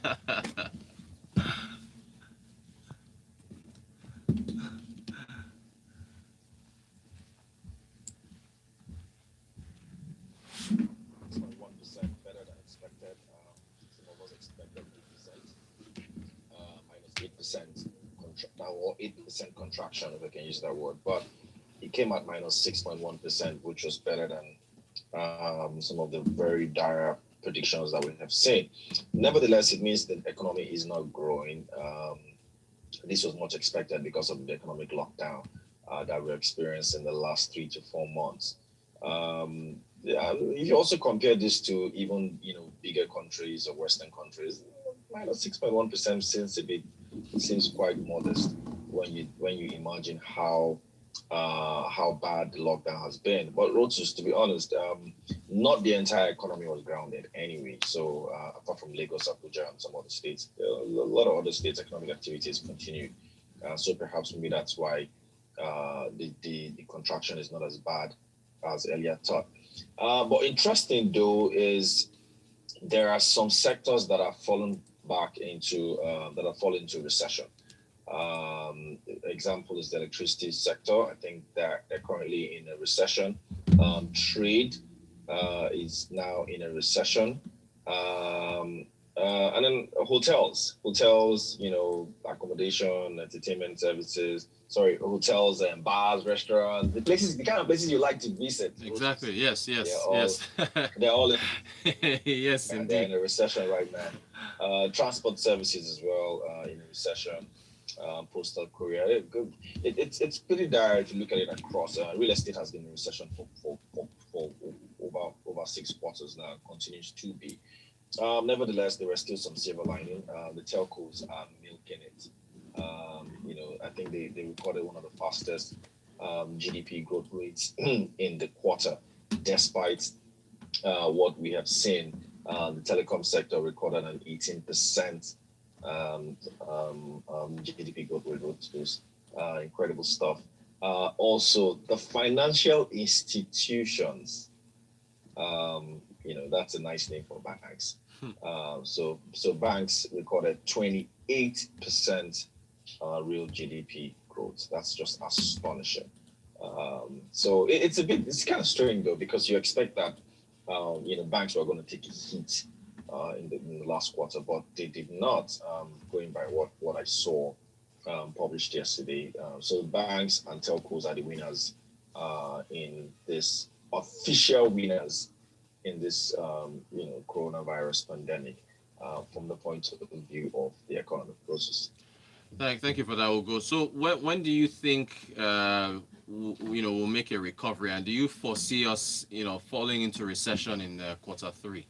It's like 1% better than expected. Some of us expected 8%, minus 8% or 8% contraction, if I can use that word. But it came at minus 6.1%, which was better than some of the very dire predictions that we have seen. Nevertheless, it means the economy is not growing. This was much expected because of the economic lockdown that we experienced in the last 3 to 4 months. Yeah, if you also compare this to even bigger countries or Western countries, minus 6.1% seems quite modest when you imagine how bad the lockdown has been. But Rotus, to be honest, not the entire economy was grounded anyway. So apart from Lagos, Abuja, and some other states, a lot of other states' economic activities continued. So perhaps maybe that's why the contraction is not as bad as earlier thought. But interesting though is there are some sectors that have fallen back into that have fallen into recession. Example is the electricity sector. I think they're currently in a recession. Trade is now in a recession. And then hotels, accommodation, entertainment services. Sorry, hotels and bars, restaurants, the kind of places you like to visit. Exactly. Yes. They're Yes. all, Yes. they're all in, Yes, they're indeed. in a recession right now. Transport services as well in a recession. Postal courier. It's pretty dire if you look at it across. Real estate has been in recession for over 6 quarters now, continues to be. Nevertheless, there were still some silver lining. The telcos are milking it. I think they recorded one of the fastest GDP growth rates in the quarter, despite what we have seen. The telecom sector recorded an 18% GDP growth rate, which is incredible stuff. Also, the financial institutions, that's a nice name for banks. So banks recorded 28% real GDP growth. That's just astonishing. So it's kind of strange though, because you expect that banks were going to take a hit in the last quarter, but they did not. Going by what I saw published yesterday, so banks and telcos are the winners in this official winners in this coronavirus pandemic from the point of view of the economic process. Thank you for that, Ugo. So when do you think we'll make a recovery, and do you foresee us falling into recession in quarter three?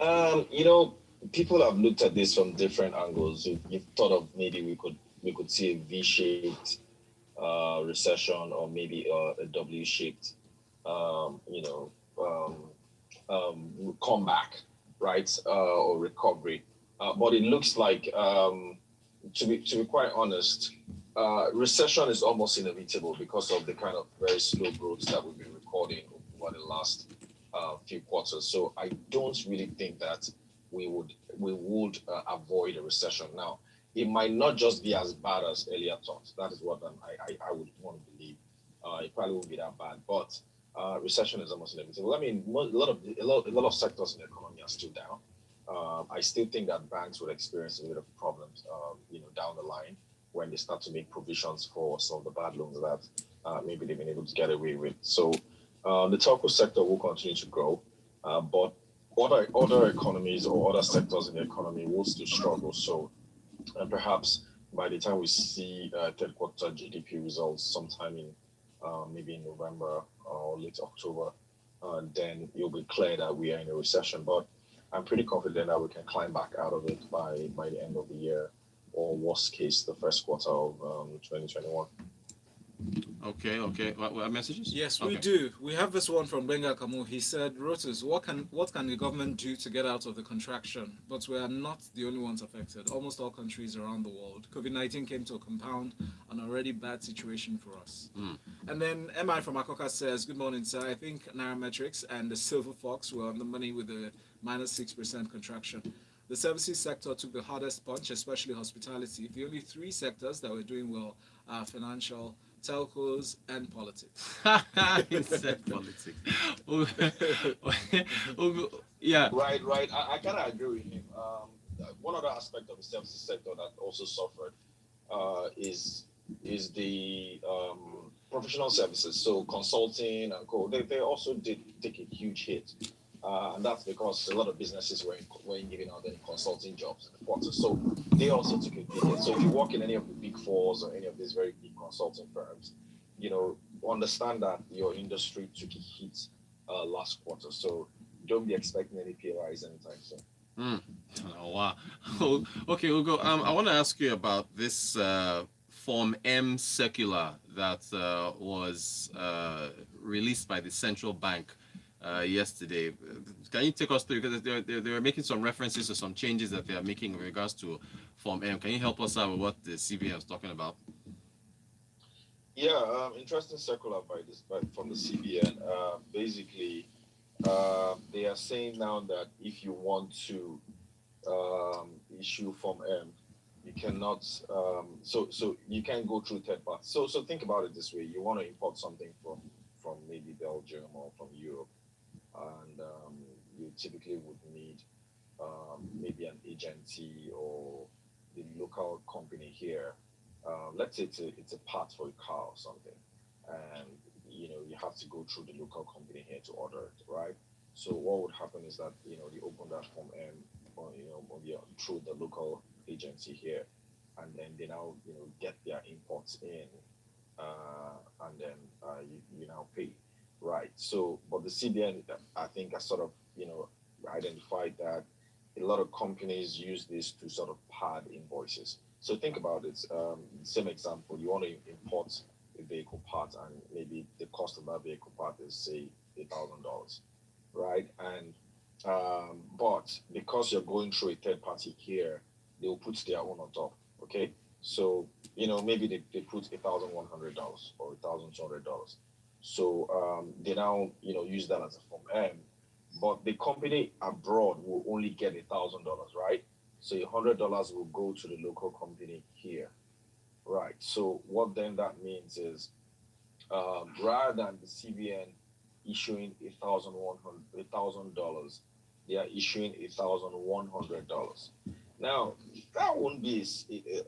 Um, you know, People have looked at this from different angles. You've thought of maybe we could see a V-shaped recession, or maybe a W-shaped, um, you know, um, comeback, right, or recovery. But it looks like, to be quite honest, recession is almost inevitable because of the kind of very slow growth that we've been recording over the last few quarters. So I don't really think that we would avoid a recession. Now, it might not just be as bad as earlier thought. That is what I would want to believe. It probably won't be that bad, but recession is almost inevitable. I mean, a lot of sectors in the economy are still down. I still think that banks will experience a bit of problems, down the line when they start to make provisions for some of the bad loans that maybe they've been able to get away with. So the telco sector will continue to grow, but other economies or other sectors in the economy will still struggle. So and perhaps by the time we see third quarter GDP results sometime in maybe in November or late October, then it'll be clear that we are in a recession. But I'm pretty confident that we can climb back out of it by the end of the year, or worst case, the first quarter of 2021. Okay, okay. What messages? Yes, we Okay. do. We have this one from Benga Kamu. He said, Rotus, what can the government do to get out of the contraction? But we are not the only ones affected. Almost all countries around the world. COVID-19 came to compound an already bad situation for us. Mm. And then MI from Akoka says, good morning, sir. I think Nairametrics and the Silver Fox were on the money with the minus 6% contraction. The services sector took the hardest punch, especially hospitality. The only three sectors that were doing well are financial, telcos, and politics. He said politics. Oh, yeah. Right. I kind of agree with him. One other aspect of the services sector that also suffered is the professional services. So consulting and co. They also did take a huge hit, and that's because a lot of businesses weren't giving out any consulting jobs in the quarter. So they also took a big hit. So if you work in any of the big fours or any of these very big consulting firms, understand that your industry took a hit last quarter. So don't be expecting any pay rise anytime soon. Mm. Oh, wow. Okay, Ugo. I want to ask you about this Form M circular that was released by the central bank yesterday. Can you take us through? Because they were making some references to some changes that they are making in regards to Form M. Can you help us out with what the CBN is talking about? Yeah, interesting circular from the CBN. Basically, they are saying now that if you want to issue Form M, you cannot. So you can go through third party. So think about it this way: you want to import something from maybe Belgium or from Europe, and you typically would need maybe an agency or the local company here. Let's say it's a part for a car or something, and you have to go through the local company here to order it, right? So what would happen is that they open that Form M through the local agency here, and then they now get their imports in, and then you now pay, right? So, but the CBN, I think, has sort of identified that a lot of companies use this to sort of pad invoices. So think about it. Same example: you want to import a vehicle part, and maybe the cost of that vehicle part is say $1,000, right? And but because you're going through a third party here, they will put their own on top. Okay, so maybe they put $1,100 or $1,200. So they now use that as a Form M, but the company abroad will only get $1,000, right? So $100 will go to the local company here, right? So what then that means is, rather than the CBN issuing $1,000, they are issuing $1,100. Now that won't be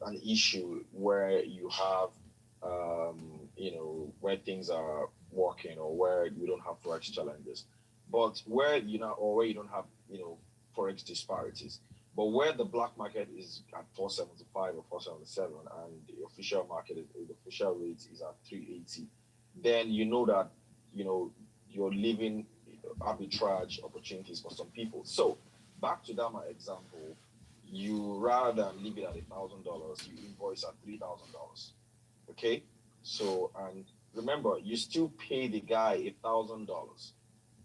an issue where you have, where things are working or where you don't have forex challenges, but where or where you don't have forex disparities. But where the black market is at 475 or 477, and the official the official rate is at 380, then you know that you're leaving arbitrage opportunities for some people. So back to that my example, you rather than leave it at $1,000, you invoice at $3,000. Okay, so and remember, you still pay the guy $1,000,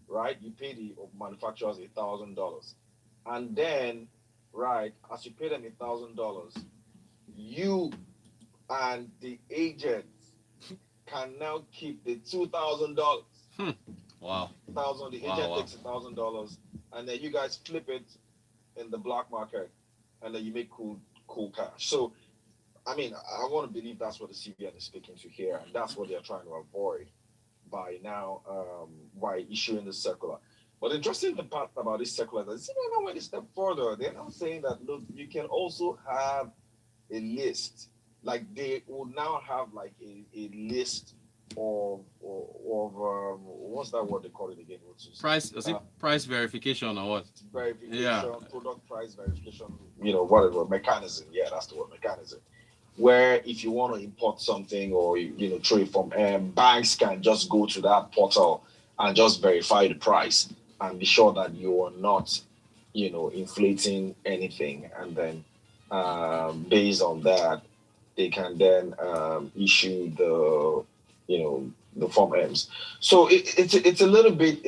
right? You pay the manufacturers $1,000, and then right as you pay them $1,000, you and the agent can now keep the $2,000. Wow. Thousand. The agent takes $1,000, and then you guys flip it in the black market, and then you make cool cash. So, I mean, I want to believe that's what the CBN is speaking to here, and that's what they're trying to avoid by now, by issuing this circular. But the interesting part about this circular is that CBN now went a step further. They're now saying that look, you can also have a list. Like they will now have like a list of what's that word they call it again? Price, is it price verification or what? Verification, product price verification, whatever mechanism. Yeah, that's the word, mechanism. Where if you want to import something or through it from banks can just go to that portal and just verify the price and be sure that you are not, inflating anything, and then based on that, they can then issue the Form M's. So it's a little bit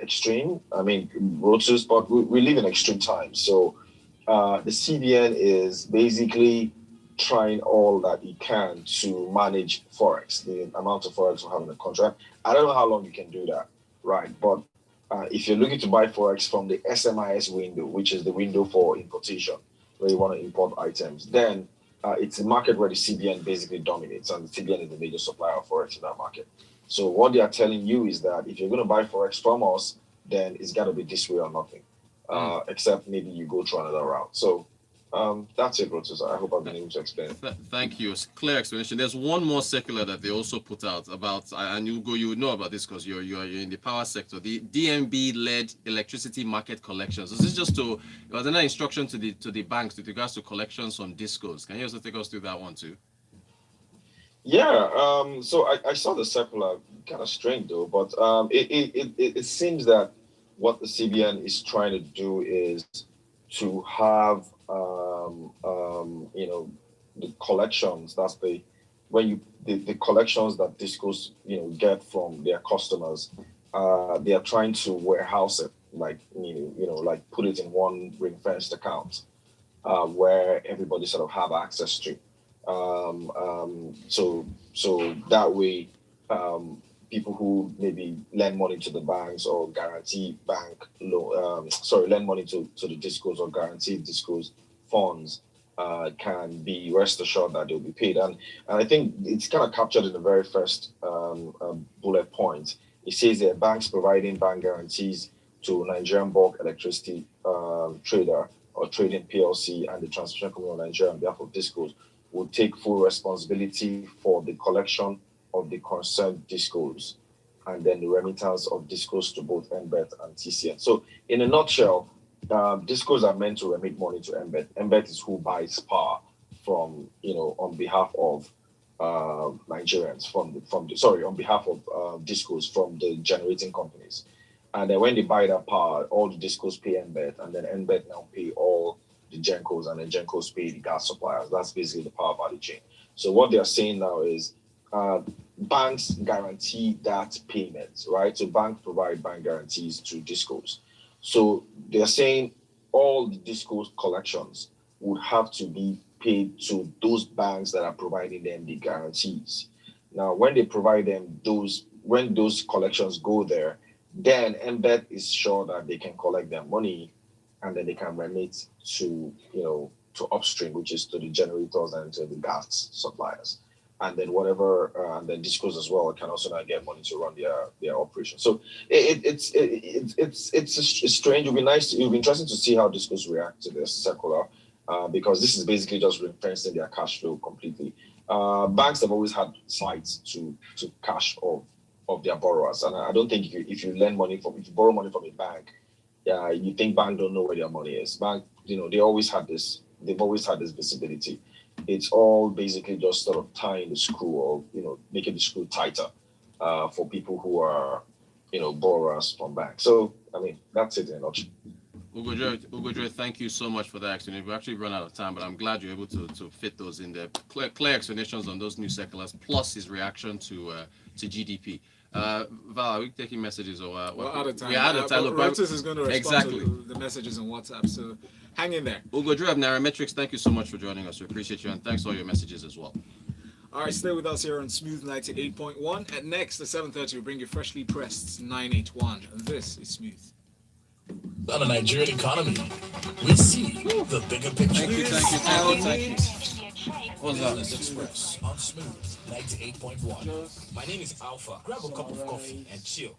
extreme. I mean, Rotus, but we live in extreme times. So the CBN is basically trying all that it can to manage forex, the amount of forex we have in the contract. I don't know how long you can do that, right? But if you're looking to buy forex from the SMIS window, which is the window for importation, where you want to import items, then it's a market where the CBN basically dominates, and the CBN is the major supplier of forex in that market. So what they are telling you is that if you're going to buy forex from us, then it's got to be this way or nothing, except maybe you go through another route. So that's it, Rotus. I hope I've been able to explain it. Thank you. It's a clear explanation. There's one more circular that they also put out about, and you would know about this because you're in the power sector. The DMB-led electricity market collections. This is just to, it was an instruction to the banks with regards to collections on discos. Can you also take us through that one too? Yeah. So I saw the circular, kind of strange though, but it seems that what the CBN is trying to do is to have the collections. That's the collections that discos get from their customers. They are trying to warehouse it, like like put it in one ring fenced account where everybody sort of have access to. So that way, people who maybe lend money to the banks or guarantee bank loan, lend money to the discos or guarantee discos funds can be rest assured that they'll be paid. And I think it's kind of captured in the very first bullet point. It says that banks providing bank guarantees to Nigerian bulk electricity trader or trading PLC and the transmission company of Nigeria on behalf of discos will take full responsibility for the collection of the concerned discos and then the remittance of discos to both MBET and TCN. So in a nutshell, discos are meant to remit money to MBET. MBET is who buys power from, on behalf of Nigerians, on behalf of discos from the generating companies. And then when they buy that power, all the discos pay MBET, and then MBET now pay all the Gencos, and then Gencos pay the gas suppliers. That's basically the power value chain. So what they're saying now is banks guarantee that payment, right? So banks provide bank guarantees to discos. So they're saying all the discos collections would have to be paid to those banks that are providing them the guarantees. Now, when they provide them when those collections go there, then MBET is sure that they can collect their money and then they can remit to upstream, which is to the generators and to the gas suppliers. And then and then discos as well can also now get money to run their operation. So it's strange. It'll be interesting to see how discos react to this circular, because this is basically just ring-fencing their cash flow completely. Banks have always had sites to cash of their borrowers, and I don't think if you borrow money from a bank, you think bank don't know where their money is. Bank, they've always had this visibility. It's all basically just sort of tying the screw, or making the screw tighter for people who are borrowers from banks. So I mean, that's it in a nutshell. Ugojoy, thank you so much for that explanation. We've actually run out of time, but I'm glad you're able to fit those in there. Clear explanations on those new circulars, plus his reaction to GDP. Val, are we taking messages or we're out of time? We're out of time. Reuters is going to respond to the messages on WhatsApp, so hang in there. Ugojoy of Nairametrics, thank you so much for joining us. We appreciate you, and thanks for all your messages as well. All right, stay with us here on Smooth 98.1. And next at 7:30, we'll bring you freshly pressed 981. And this is Smooth. On the Nigerian economy, we see the bigger picture. Thank you. What's up? Express on Smooth 98.1. My name is Alpha. Grab a cup of coffee and chill.